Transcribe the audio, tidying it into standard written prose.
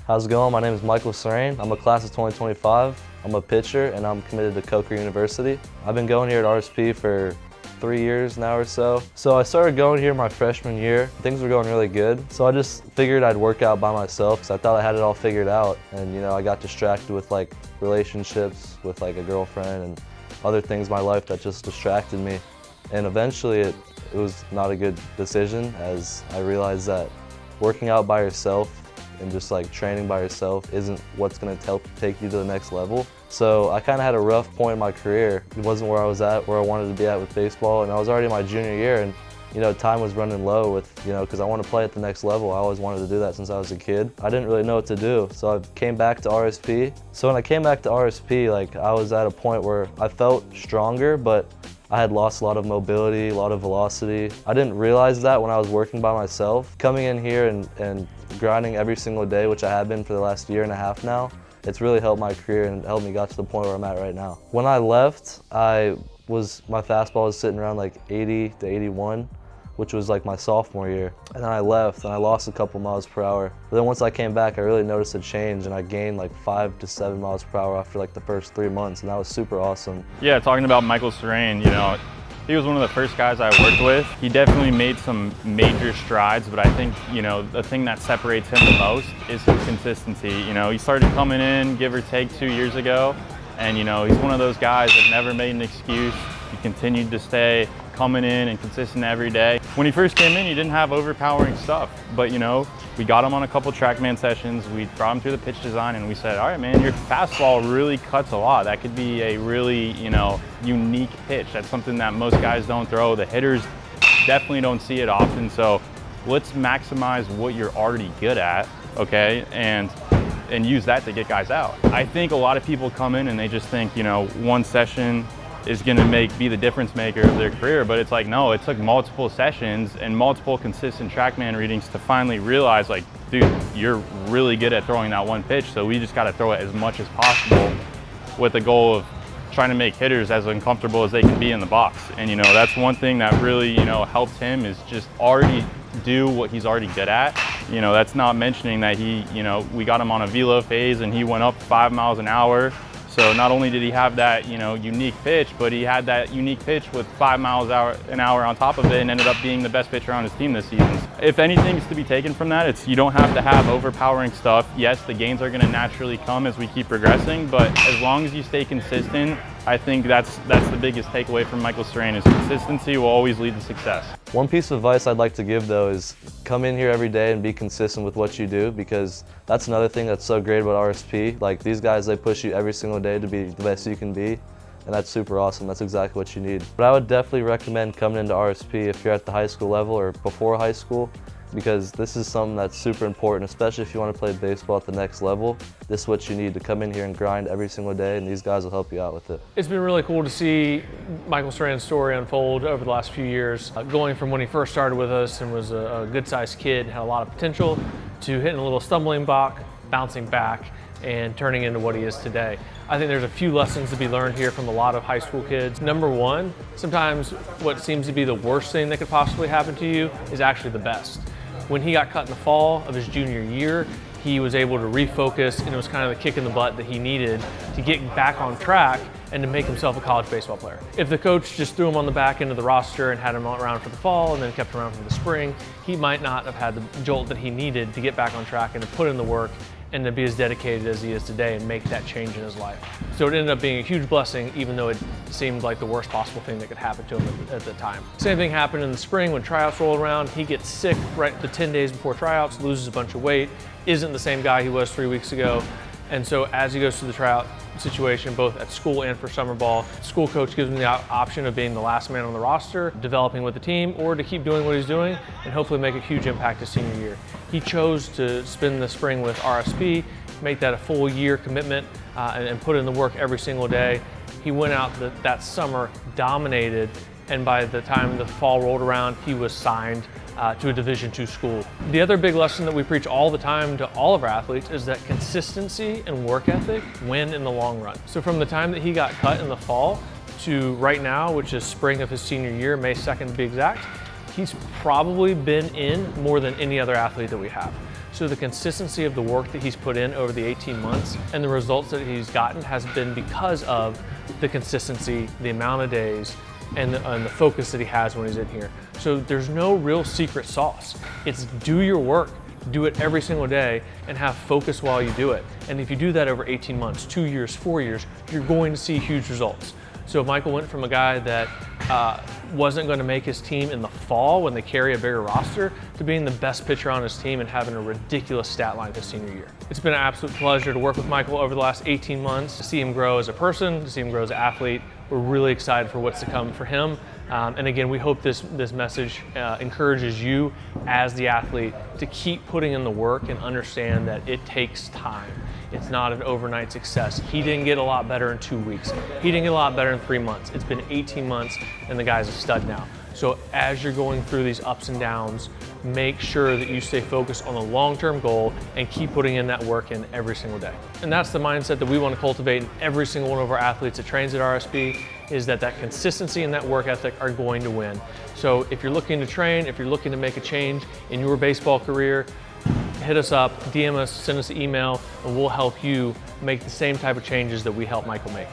How's it going? My name is Michael Serene. I'm a class of 2025. I'm a pitcher and I'm committed to Coker University. I've been going here at RSP for 3 years now or so. So I started going here my freshman year. Things were going really good. So I just figured I'd work out by myself because I thought I had it all figured out. And I got distracted with relationships with a girlfriend and other things in my life that just distracted me. And eventually it was not a good decision, as I realized that working out by yourself and just training by yourself isn't what's going to take you to the next level. So I kind of had a rough point in my career. It wasn't where I was at, where I wanted to be at with baseball, and I was already in my junior year, and time was running low with, because I want to play at the next level. I always wanted to do that since I was a kid. I didn't really know what to do, so I came back to RSP. So when I came back to RSP, I was at a point where I felt stronger, but I had lost a lot of mobility, a lot of velocity. I didn't realize that when I was working by myself. Coming in here and grinding every single day, which I have been for the last year and a half now, it's really helped my career and helped me get to the point where I'm at right now. When I left, my fastball was sitting around 80 to 81, which was my sophomore year. And then I left and I lost a couple miles per hour. But then once I came back, I really noticed a change and I gained 5 to 7 miles per hour after the first 3 months, and that was super awesome. Yeah, talking about Michael Serene, he was one of the first guys I worked with. He definitely made some major strides, but I think, the thing that separates him the most is his consistency. He started coming in, give or take, 2 years ago, and he's one of those guys that never made an excuse. He continued to stay coming in and consistent every day. When he first came in, he didn't have overpowering stuff, but we got him on a couple TrackMan sessions, we brought him through the pitch design, and we said, all right, man, your fastball really cuts a lot. That could be a really, unique pitch. That's something that most guys don't throw. The hitters definitely don't see it often, so let's maximize what you're already good at, okay, and use that to get guys out. I think a lot of people come in and they just think, one session is going to be the difference maker of their career, but it's no, it took multiple sessions and multiple consistent TrackMan readings to finally realize, dude, you're really good at throwing that one pitch, so we just got to throw it as much as possible with the goal of trying to make hitters as uncomfortable as they can be in the box. And that's one thing that really helped him, is just already do what he's already good at. That's not mentioning that he, we got him on a velo phase and he went up 5 miles an hour. So not only did he have that, unique pitch, but he had that unique pitch with 5 miles an hour on top of it, and ended up being the best pitcher on his team this season. If anything's to be taken from that, it's you don't have to have overpowering stuff. Yes, the gains are going to naturally come as we keep progressing, but as long as you stay consistent, I think that's the biggest takeaway from Michael Serene, is consistency will always lead to success. One piece of advice I'd like to give, though, is come in here every day and be consistent with what you do, because that's another thing that's so great about RSP. These guys, they push you every single day to be the best you can be, and that's super awesome. That's exactly what you need. But I would definitely recommend coming into RSP if you're at the high school level or before high school, because this is something that's super important, especially if you want to play baseball at the next level. This is what you need to come in here and grind every single day, and these guys will help you out with it. It's been really cool to see Michael Serene's story unfold over the last few years, going from when he first started with us and was a good-sized kid, had a lot of potential, to hitting a little stumbling block, bouncing back, and turning into what he is today. I think there's a few lessons to be learned here from a lot of high school kids. Number one, sometimes what seems to be the worst thing that could possibly happen to you is actually the best. When he got cut in the fall of his junior year, he was able to refocus, and it was kind of the kick in the butt that he needed to get back on track and to make himself a college baseball player. If the coach just threw him on the back end of the roster and had him around for the fall and then kept him around for the spring, he might not have had the jolt that he needed to get back on track and to put in the work and to be as dedicated as he is today and make that change in his life. So it ended up being a huge blessing, even though it seemed like the worst possible thing that could happen to him at the time. Same thing happened in the spring when tryouts rolled around. He gets sick right the 10 days before tryouts, loses a bunch of weight, isn't the same guy he was 3 weeks ago. And so as he goes through the tryout situation, both at school and for summer ball, school coach gives him the option of being the last man on the roster, developing with the team, or to keep doing what he's doing and hopefully make a huge impact his senior year. He chose to spend the spring with RSP, make that a full year commitment, and put in the work every single day. He went out that summer, dominated, and by the time the fall rolled around, he was signed to a Division II school. The other big lesson that we preach all the time to all of our athletes is that consistency and work ethic win in the long run. So from the time that he got cut in the fall to right now, which is spring of his senior year, May 2nd to be exact, he's probably been in more than any other athlete that we have. So the consistency of the work that he's put in over the 18 months and the results that he's gotten has been because of the consistency, the amount of days, and the focus that he has when he's in here. So there's no real secret sauce. It's do your work, do it every single day, and have focus while you do it. And if you do that over 18 months, 2 years, 4 years, you're going to see huge results. So Michael went from a guy that wasn't going to make his team in the fall when they carry a bigger roster to being the best pitcher on his team and having a ridiculous stat line his senior year. It's been an absolute pleasure to work with Michael over the last 18 months, to see him grow as a person, to see him grow as an athlete. We're really excited for what's to come for him. And again, we hope this message encourages you as the athlete to keep putting in the work and understand that it takes time. It's not an overnight success. He didn't get a lot better in 2 weeks. He didn't get a lot better in 3 months. It's been 18 months and the guy's a stud now. So as you're going through these ups and downs, make sure that you stay focused on the long-term goal and keep putting in that work in every single day. And that's the mindset that we want to cultivate in every single one of our athletes that trains at RSP, is that consistency and that work ethic are going to win. So if you're looking to train, if you're looking to make a change in your baseball career, hit us up, DM us, send us an email, and we'll help you make the same type of changes that we help Michael make.